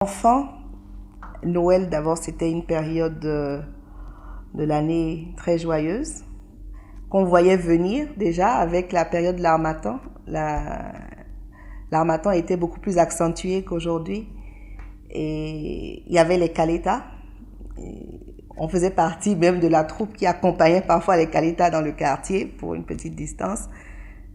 Enfant, Noël d'abord c'était une période de l'année très joyeuse qu'on voyait venir déjà avec la période de l'Harmattan. L'Harmattan était beaucoup plus accentué qu'aujourd'hui et il y avait les Kaletas. On faisait partie même de la troupe qui accompagnait parfois les Kaletas dans le quartier pour une petite distance.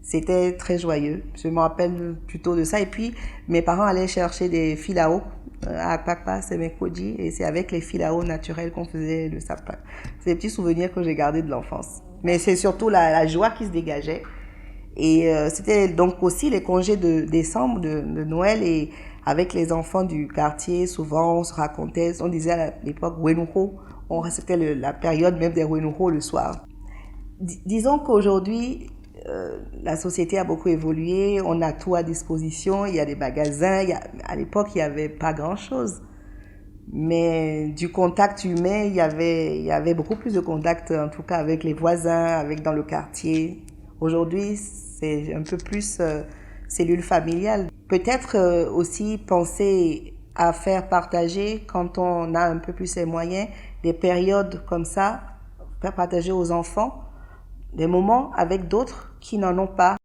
C'était très joyeux. Je me rappelle plutôt de ça. Et puis, mes parents allaient chercher des filaos à Akpakpa, c'est mes Koji, et c'est avec les filaos naturels qu'on faisait le sapin. C'est des petits souvenirs que j'ai gardés de l'enfance. Mais c'est surtout la joie qui se dégageait. Et c'était donc aussi les congés de décembre, de Noël, et avec les enfants du quartier, souvent on se racontait, on disait à l'époque Wenuho, c'était la période même des Wenuho le soir. Disons qu'aujourd'hui, la société a beaucoup évolué, on a tout à disposition, il y a des magasins, à l'époque il n'y avait pas grand-chose. Mais du contact humain, il y avait beaucoup plus de contact, en tout cas avec les voisins, avec dans le quartier. Aujourd'hui, c'est un peu plus cellule familiale. Peut-être aussi penser à faire partager, quand on a un peu plus les moyens, des périodes comme ça, faire partager aux enfants des moments avec d'autres qui n'en ont pas.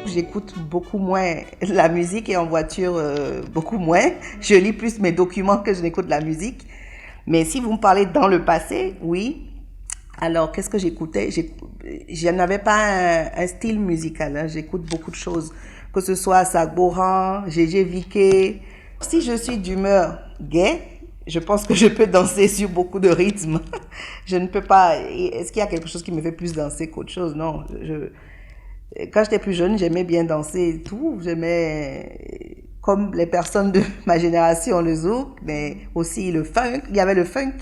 J'écoute beaucoup moins la musique et en voiture beaucoup moins. Je lis plus mes documents que je n'écoute la musique. Mais si vous me parlez dans le passé, oui. Alors, qu'est-ce que j'écoutais? Je n'avais pas un style musical. Hein. J'écoute beaucoup de choses. Que ce soit Sagboran, Gégé Viké. Si je suis d'humeur gaie, je pense que je peux danser sur beaucoup de rythmes. Je ne peux pas... Est-ce qu'il y a quelque chose qui me fait plus danser qu'autre chose? Non. Quand j'étais plus jeune, j'aimais bien danser et tout. J'aimais, comme les personnes de ma génération, le zouk, mais aussi le funk. Il y avait le funk.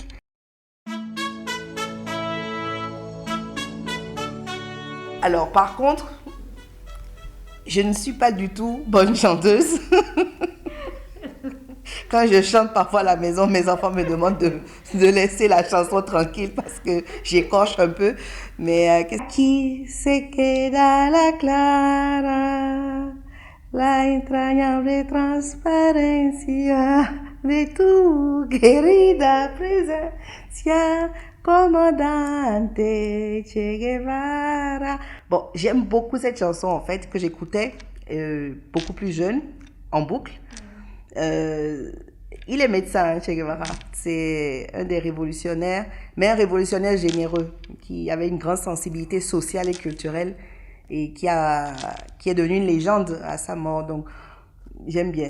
Alors, par contre, je ne suis pas du tout bonne chanteuse. Quand je chante parfois à la maison, mes enfants me demandent de laisser la chanson tranquille parce que j'écorche un peu. Mais qui se queda la clara, la entrañable transparencia de tu querida presencia, comandante Che Guevara. Bon, j'aime beaucoup cette chanson en fait que j'écoutais beaucoup plus jeune en boucle. Il est médecin, Che Guevara. C'est un des révolutionnaires, mais un révolutionnaire généreux, qui avait une grande sensibilité sociale et culturelle et qui est devenu une légende à sa mort. Donc, j'aime bien.